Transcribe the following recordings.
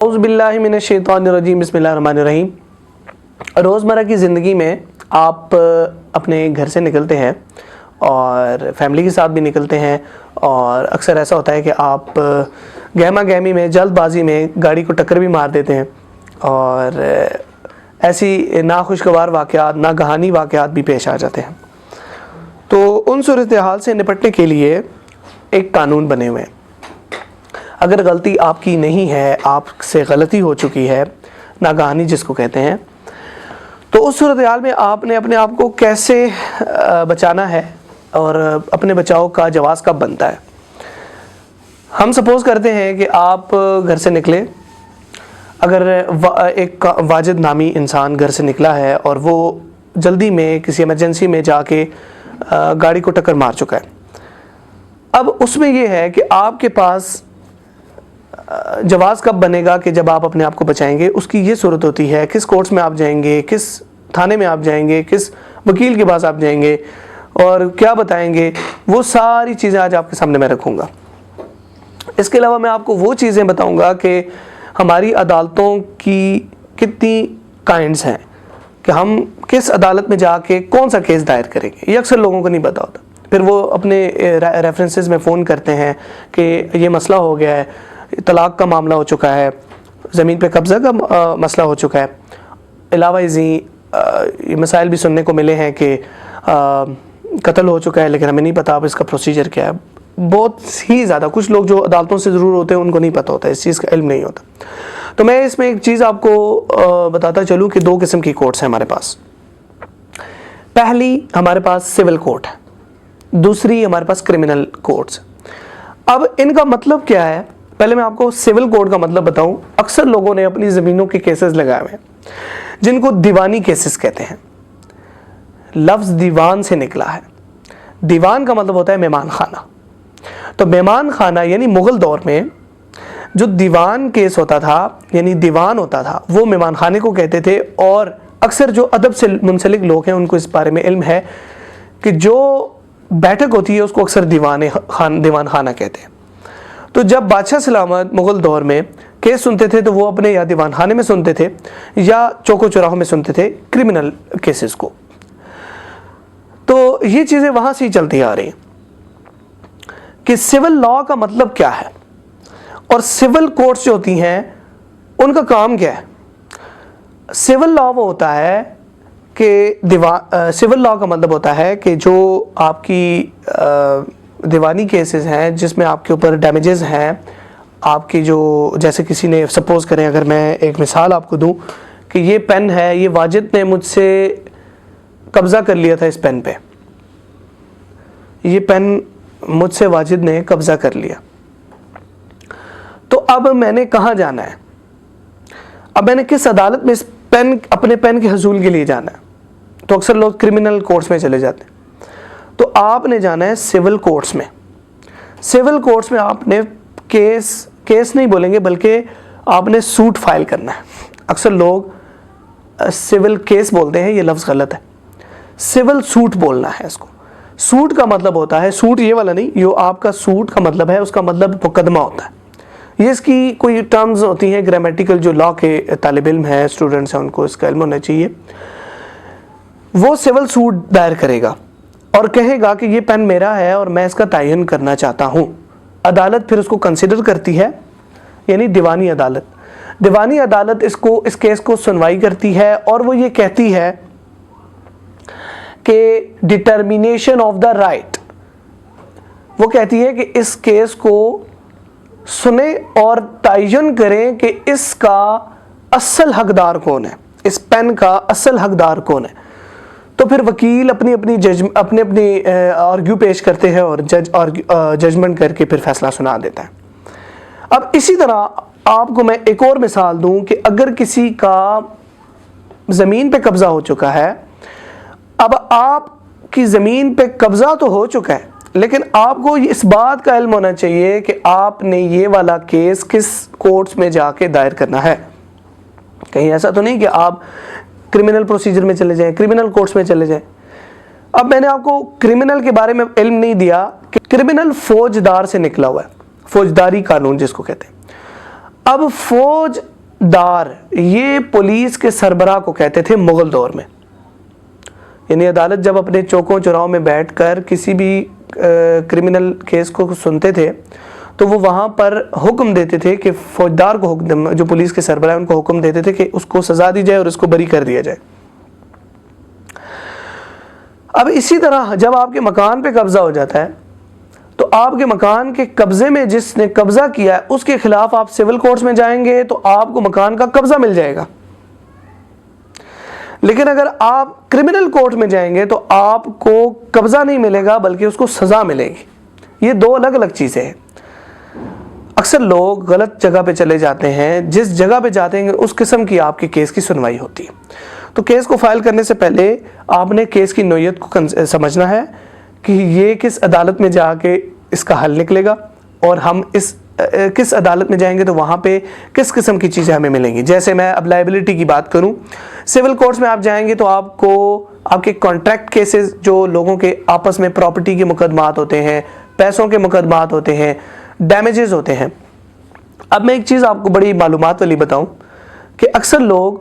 औज़ु बिल्लाहि मिनश शैतानिर रजीम, बिस्मिल्लाहिर रहमानिर रहीम। रोज़मर्रा की ज़िंदगी में आप अपने घर से निकलते हैं और फैमिली के साथ भी निकलते हैं, और अक्सर ऐसा होता है कि आप गहमा गहमी में, जल्दबाजी में गाड़ी को टक्कर भी मार देते हैं, और ऐसी नाखुशगवार वाक़यात, नागहानी वाक़यात भी पेश आ जाते हैं। तो उन सूरत हाल से निपटने के लिए एक कानून बने हुए हैं। अगर गलती आपकी नहीं है, आपसे गलती हो चुकी है, नागहानी जिसको कहते हैं, तो उस सूरत हाल में आपने अपने आप को कैसे बचाना है और अपने बचाव का जवाब कब बनता है। हम सपोज़ करते हैं कि आप घर से निकले, अगर एक वाजिद नामी इंसान घर से निकला है और वो जल्दी में किसी इमरजेंसी में जाके गाड़ी को टक्कर मार चुका है। अब उसमें ये है कि आपके पास जवाब कब बनेगा कि जब आप अपने आप को बचाएंगे। उसकी ये सूरत होती है, किस कोर्ट्स में आप जाएंगे, किस थाने में आप जाएंगे, किस वकील के पास आप जाएंगे और क्या बताएंगे, वो सारी चीज़ें आज आपके सामने मैं रखूँगा। इसके अलावा मैं आपको वो चीज़ें बताऊँगा कि हमारी अदालतों की कितनी काइंड्स हैं, कि हम किस अदालत में जाके कौन सा केस दायर करेंगे। ये अक्सर लोगों को नहीं पता होता। फिर वो अपने रेफरेंसेस में फ़ोन करते हैं कि ये मसला हो गया है, तलाक का मामला हो चुका है, ज़मीन पे कब्ज़ा का मसला हो चुका है। अलावा ये मसाइल भी सुनने को मिले हैं कि कत्ल हो चुका है, लेकिन हमें नहीं पता अब इसका प्रोसीजर क्या है। बहुत ही ज़्यादा कुछ लोग जो अदालतों से ज़रूर होते हैं उनको नहीं पता होता, इस चीज़ का इल्म नहीं होता। तो मैं इसमें एक चीज़ आपको बताता चलूँ कि दो किस्म की कोर्ट्स हैं हमारे पास। पहली हमारे पास सिविल कोर्ट है, दूसरी हमारे पास क्रिमिनल कोर्ट्स। अब इनका मतलब क्या है, पहले मैं आपको सिविल कोर्ट का मतलब बताऊं। अक्सर लोगों ने अपनी ज़मीनों के केसेस लगाए हुए हैं जिनको दीवानी केसेस कहते हैं। लफ्ज़ दीवान से निकला है। दीवान का मतलब होता है मेहमान खाना। तो मेहमान खाना यानी मुग़ल दौर में जो दीवान केस होता था, यानी दीवान होता था, वो मेहमान खाने को कहते थे। और अक्सर जो अदब से मुंसलिक लोग हैं उनको इस बारे में इल्म है कि जो बैठक होती है उसको अक्सर दीवान खाना कहते हैं। तो जब बादशाह सलामत मुग़ल दौर में केस सुनते थे तो वो अपने या दीवान खाने में सुनते थे या चौकों चौराहों में सुनते थे क्रिमिनल केसेस को। तो ये चीज़ें वहाँ से ही चलती आ रही हैं कि सिविल लॉ का मतलब क्या है और सिविल कोर्ट्स जो होती हैं उनका काम क्या है। सिविल लॉ वो होता है कि सिविल लॉ का मतलब होता है कि जो आपकी दीवानी केसेस हैं जिसमें आपके ऊपर डैमेजेस हैं, आपकी जो, जैसे किसी ने सपोज़ करें, अगर मैं एक मिसाल आपको दूं कि ये पेन है, ये वाजिद ने मुझसे कब्ज़ा कर लिया था इस पेन पे, ये पेन मुझसे वाजिद ने कब्ज़ा कर लिया। तो अब मैंने कहाँ जाना है, अब मैंने किस अदालत में इस पेन, अपने पेन के हसूल के लिए जाना है। तो अक्सर लोग क्रिमिनल कोर्ट्स में चले जाते हैं। तो आपने जाना है सिविल कोर्ट्स में। सिविल कोर्ट्स में आपने केस नहीं बोलेंगे बल्कि आपने सूट फाइल करना है। अक्सर लोग सिविल केस बोलते हैं, ये लफ्ज़ गलत है। सिविल सूट बोलना है इसको। सूट का मतलब होता है, सूट ये वाला नहीं, जो आपका सूट का मतलब है उसका मतलब मुकदमा होता है। ये इसकी कोई टर्म्स होती हैं ग्रामेटिकल, जो लॉ के तालिब इल्म हैं, स्टूडेंट्स हैं, उनको इसका इल्म होना चाहिए। वो सिविल सूट दायर करेगा और कहेगा कि ये पेन मेरा है और मैं इसका तयन करना चाहता हूँ। अदालत फिर उसको कंसिडर करती है, यानी दीवानी अदालत। दीवानी अदालत इस केस को सुनवाई करती है और वो ये कहती है कि डिटर्मिनेशन ऑफ द राइट, वो कहती है कि इस केस को सुने और तयन करें कि इसका असल हकदार कौन है, इस पेन का असल हकदार कौन है। तो फिर वकील अपनी आर्ग्यू पेश करते हैं और जज जजमेंट करके फिर फैसला सुना देता है। अब इसी तरह आपको मैं एक और मिसाल दूं कि अगर किसी का ज़मीन पे कब्ज़ा हो चुका है, अब आपकी ज़मीन पे कब्ज़ा तो हो चुका है, लेकिन आपको इस बात का इल्म होना चाहिए कि आपने ये वाला केस किस कोर्ट्स में जाके दायर करना है। कहीं ऐसा तो नहीं कि आप क्रिमिनल प्रोसीजर में चले जाएं, क्रिमिनल कोर्ट्स में चले जाएं। अब मैंने आपको क्रिमिनल के बारे में इल्म नहीं दिया कि क्रिमिनल फौजदार से निकला हुआ है, फौजदारी कानून जिसको कहते हैं। अब फौज دار یہ پولیس کے سربراہ کو کہتے تھے مغل دور میں. یعنی عدالت جب اپنے چوکوں چوراہوں میں بیٹھ کر کسی بھی کرمنل کیس کو سنتے تھے تو وہ وہاں پر حکم دیتے تھے کہ فوجدار کو حکم، جو پولیس کے سربراہ ان کو حکم دیتے تھے کہ اس کو سزا دی جائے اور اس کو بری کر دیا جائے. اب اسی طرح جب آپ کے مکان پہ قبضہ ہو جاتا ہے تو آپ کے مکان کے قبضے میں جس نے قبضہ کیا ہے اس کے خلاف آپ سول کورٹس میں جائیں گے تو آپ کو مکان کا قبضہ مل جائے گا. لیکن اگر آپ کرمنل کورٹ میں جائیں گے تو آپ کو قبضہ نہیں ملے گا بلکہ اس کو سزا ملے گی. یہ دو الگ الگ چیزیں ہیں. اکثر لوگ غلط جگہ پہ چلے جاتے ہیں. جس جگہ پہ جاتے ہیں اس قسم کی آپ کے کیس کی سنوائی ہوتی ہے. تو کیس کو فائل کرنے سے پہلے آپ نے کیس کی نوعیت کو سمجھنا ہے کہ یہ کس عدالت میں جا کے اس کا حل نکلے گا اور ہم کس عدالت میں جائیں گے تو وہاں پہ کس قسم کی چیزیں ہمیں ملیں گی. جیسے میں اب لائبلٹی کی بات کروں، سول کورٹس میں آپ جائیں گے تو آپ کو آپ کے کانٹریکٹ کیسز، جو لوگوں کے آپس میں پراپرٹی کے مقدمات ہوتے ہیں، پیسوں کے مقدمات ہوتے ہیں، ڈیمیجز ہوتے ہیں. اب میں ایک چیز آپ کو بڑی معلومات والی بتاؤں کہ اکثر لوگ،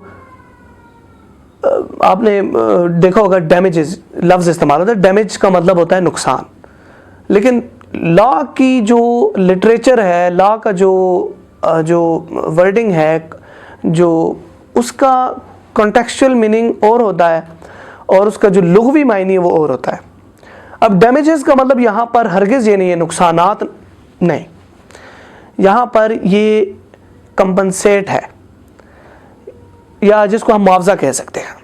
آپ نے دیکھا ہوگا ڈیمیجز لفظ استعمال ہوتا ہے. ڈیمیج کا مطلب ہوتا ہے نقصان. لیکن لا کی جو لٹریچر ہے، لا کا جو ورڈنگ ہے، جو اس کا کانٹیکسچل میننگ اور ہوتا ہے اور اس کا جو لغوی معنی ہے وہ اور ہوتا ہے. اب ڈیمیجز کا مطلب یہاں پر ہرگز یہ نہیں ہے نقصانات نہیں، یہاں پر یہ کمپنسیٹ ہے یا جس کو ہم معاوضہ کہہ سکتے ہیں.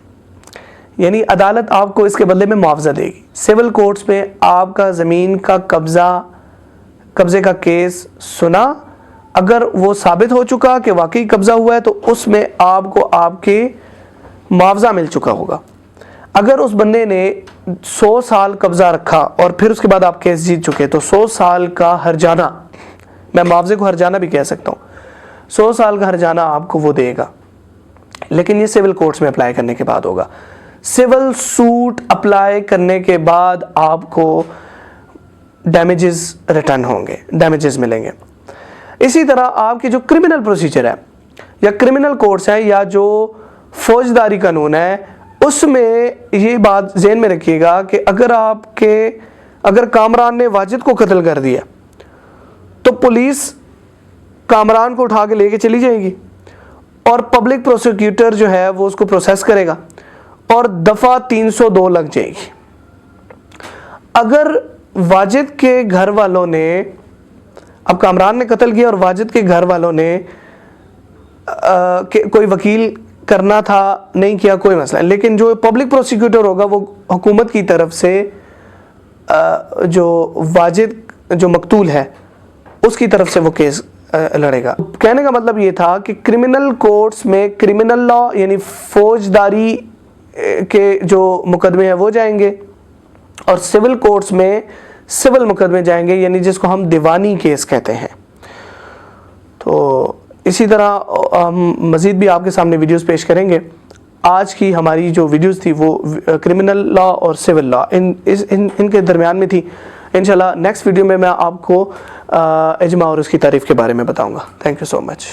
یعنی عدالت آپ کو اس کے بدلے میں معاوضہ دے گی. سول کورٹس میں آپ کا زمین کا قبضے کا کیس سنا، اگر وہ ثابت ہو چکا کہ واقعی قبضہ ہوا ہے تو اس میں آپ کو آپ کے معاوضہ مل چکا ہوگا. اگر اس بندے نے 100 سال قبضہ رکھا اور پھر اس کے بعد آپ کیس جیت چکے تو 100 سال کا ہرجانہ، میں معاوضے کو ہرجانہ بھی کہہ سکتا ہوں، 100 سال کا ہرجانہ آپ کو وہ دے گا. لیکن یہ سول کورٹس میں اپلائی کرنے کے بعد ہوگا. سول سوٹ اپلائی کرنے کے بعد آپ کو ڈیمیجز ریٹرن ہوں گے، ڈیمیجز ملیں گے. اسی طرح آپ کی جو کرمنل پروسیجر ہے یا کرمنل کورٹس ہے یا جو فوجداری قانون ہے، اس میں یہ بات ذہن میں رکھیے گا کہ اگر کامران نے واجد کو قتل کر دیا تو پولیس کامران کو اٹھا کے لے کے چلی جائے گی اور پبلک پروسیکیوٹر جو ہے وہ اس کو پروسیس کرے گا اور دفعہ 302 لگ جائے گی. اگر واجد کے گھر والوں نے، اب کامران نے قتل کیا اور واجد کے گھر والوں نے کوئی وکیل کرنا تھا، نہیں کیا، کوئی مسئلہ، لیکن جو پبلک پروسیکیوٹر ہوگا وہ حکومت کی طرف سے جو واجد جو مقتول ہے اس کی طرف سے وہ کیس لڑے گا. کہنے کا مطلب یہ تھا کہ کرمنل کورٹس میں کرمنل لا یعنی فوجداری کے جو مقدمے ہیں وہ جائیں گے اور سول کورٹس میں سول مقدمے جائیں گے، یعنی جس کو ہم دیوانی کیس کہتے ہیں. تو اسی طرح ہم مزید بھی آپ کے سامنے ویڈیوز پیش کریں گے. آج کی ہماری جو ویڈیوز تھی وہ کرمنل لا اور سول لا ان کے درمیان میں تھی. انشاءاللہ نیکسٹ ویڈیو میں آپ کو اجماع اور اس کی تعریف کے بارے میں بتاؤں گا. Thank you so much.